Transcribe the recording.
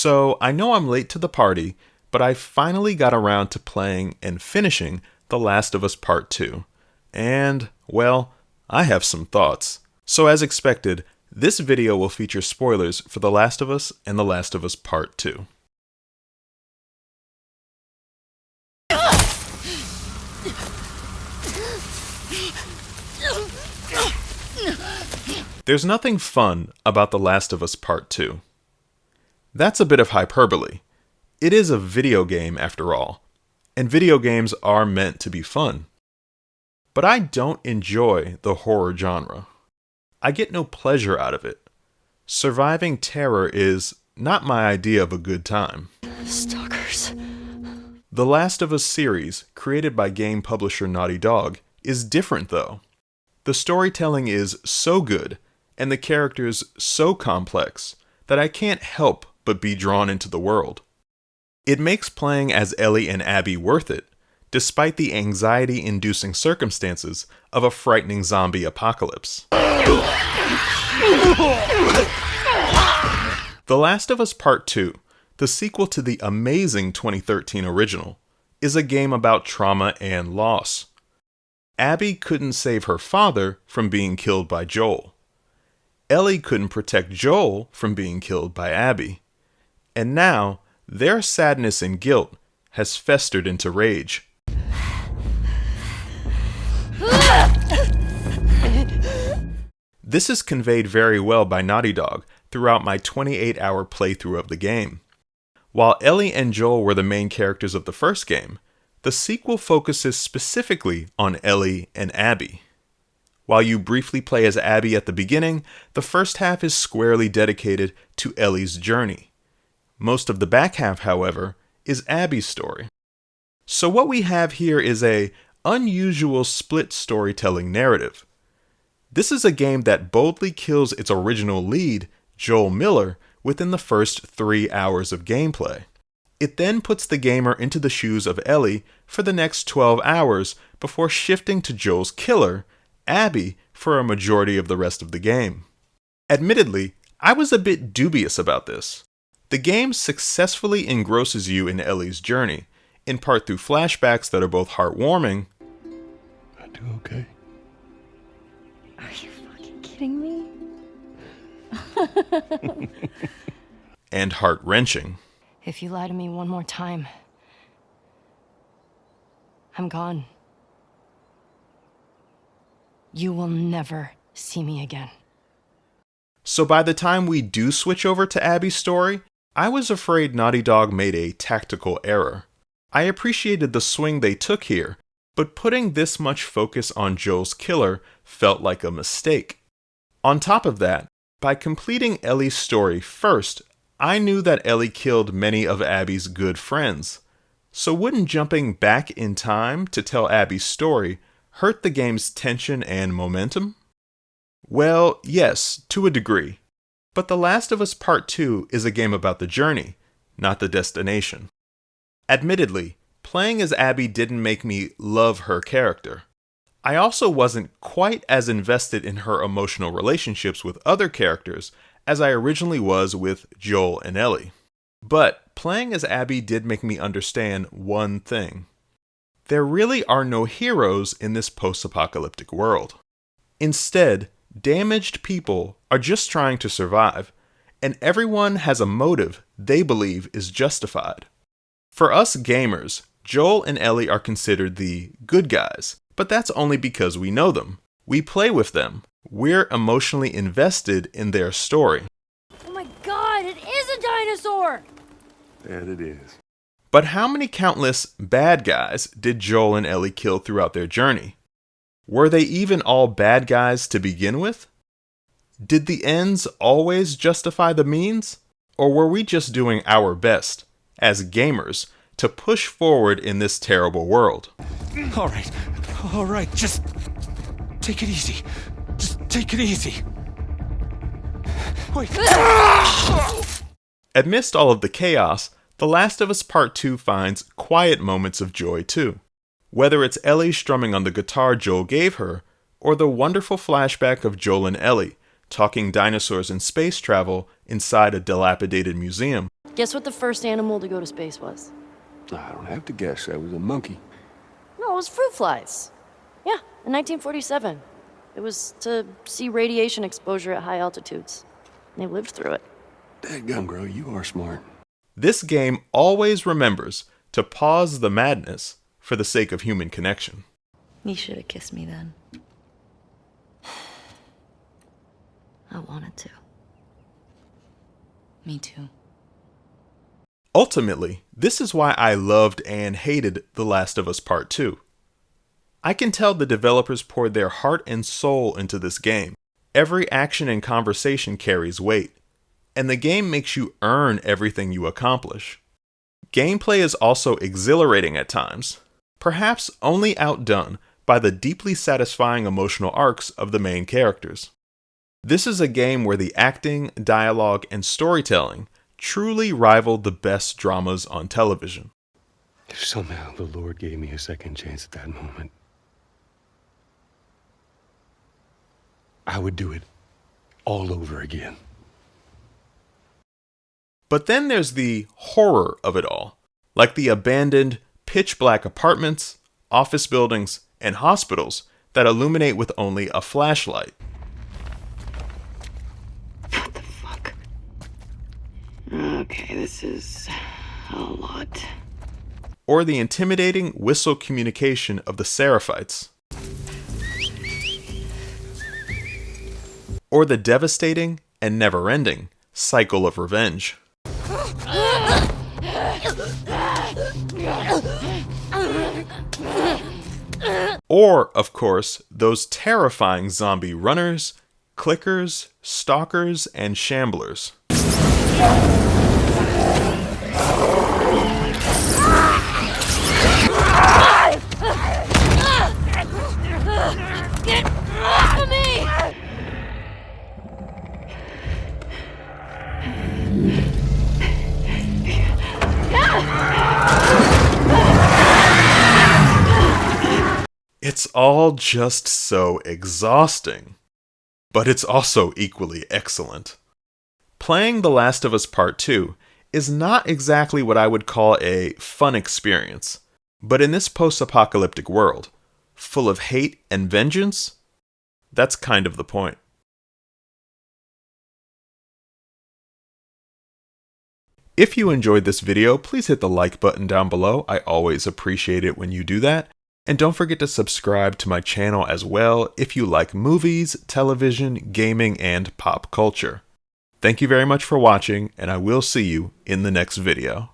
So I know I'm late to the party, but I finally got around to playing and finishing The Last of Us Part 2. And, well, I have some thoughts. So as expected, this video will feature spoilers for The Last of Us and The Last of Us Part 2. There's nothing fun about The Last of Us Part 2. That's a bit of hyperbole. It is a video game after all, and video games are meant to be fun. But I don't enjoy the horror genre. I get no pleasure out of it. Surviving terror is not my idea of a good time. Stalkers. The Last of Us series, created by game publisher Naughty Dog, is different though. The storytelling is so good, and the characters so complex, that I can't help but be drawn into the world. It makes playing as Ellie and Abby worth it, despite the anxiety-inducing circumstances of a frightening zombie apocalypse. The Last of Us Part 2, the sequel to the amazing 2013 original, is a game about trauma and loss. Abby couldn't save her father from being killed by Joel. Ellie couldn't protect Joel from being killed by Abby. And now, their sadness and guilt has festered into rage. This is conveyed very well by Naughty Dog throughout my 28-hour playthrough of the game. While Ellie and Joel were the main characters of the first game, the sequel focuses specifically on Ellie and Abby. While you briefly play as Abby at the beginning, the first half is squarely dedicated to Ellie's journey. Most of the back half, however, is Abby's story. So what we have here is a unusual split storytelling narrative. This is a game that boldly kills its original lead, Joel Miller, within the first 3 hours of gameplay. It then puts the gamer into the shoes of Ellie for the next 12 hours before shifting to Joel's killer, Abby, for a majority of the rest of the game. Admittedly, I was a bit dubious about this. The game successfully engrosses you in Ellie's journey, in part through flashbacks that are both heartwarming. I do okay. Are you fucking kidding me? And heart-wrenching. If you lie to me one more time, I'm gone. You will never see me again. So by the time we do switch over to Abby's story, I was afraid Naughty Dog made a tactical error. I appreciated the swing they took here, but putting this much focus on Joel's killer felt like a mistake. On top of that, by completing Ellie's story first, I knew that Ellie killed many of Abby's good friends. So wouldn't jumping back in time to tell Abby's story hurt the game's tension and momentum? Well, yes, to a degree. But The Last of Us Part 2 is a game about the journey, not the destination. Admittedly, playing as Abby didn't make me love her character. I also wasn't quite as invested in her emotional relationships with other characters as I originally was with Joel and Ellie. But playing as Abby did make me understand one thing. There really are no heroes in this post-apocalyptic world. Instead, damaged people are just trying to survive, and everyone has a motive they believe is justified. For us gamers, Joel and Ellie are considered the good guys, but that's only because we know them. We play with them. We're emotionally invested in their story. Oh my god, it is a dinosaur! That it is. But how many countless bad guys did Joel and Ellie kill throughout their journey? Were they even all bad guys to begin with? Did the ends always justify the means? Or were we just doing our best, as gamers, to push forward in this terrible world? All right, just take it easy. Just take it easy. Wait. Amidst all of the chaos, The Last of Us Part 2 finds quiet moments of joy too. Whether it's Ellie strumming on the guitar Joel gave her, or the wonderful flashback of Joel and Ellie, talking dinosaurs and space travel inside a dilapidated museum. Guess what the first animal to go to space was? I don't have to guess. That was a monkey. No, it was fruit flies. Yeah, in 1947. It was to see radiation exposure at high altitudes. They lived through it. Dadgum, girl, you are smart. This game always remembers to pause the madness for the sake of human connection. You should have kissed me then. I wanted to. Me too. Ultimately, this is why I loved and hated The Last of Us Part 2. I can tell the developers poured their heart and soul into this game. Every action and conversation carries weight, and the game makes you earn everything you accomplish. Gameplay is also exhilarating at times, perhaps only outdone by the deeply satisfying emotional arcs of the main characters. This is a game where the acting, dialogue, and storytelling truly rival the best dramas on television. If somehow the Lord gave me a second chance at that moment, I would do it all over again. But then there's the horror of it all, like the abandoned, pitch-black apartments, office buildings, and hospitals that illuminate with only a flashlight. What the fuck? Okay, this is a lot. Or the intimidating whistle communication of the Seraphites. Or the devastating and never-ending cycle of revenge. Or, of course, those terrifying zombie runners, clickers, stalkers, and shamblers. Get off of me! It's all just so exhausting, but it's also equally excellent. Playing The Last of Us Part 2 is not exactly what I would call a fun experience, but in this post-apocalyptic world, full of hate and vengeance, that's kind of the point. If you enjoyed this video, please hit the like button down below. I always appreciate it when you do that. And don't forget to subscribe to my channel as well if you like movies, television, gaming, and pop culture. Thank you very much for watching, and I will see you in the next video.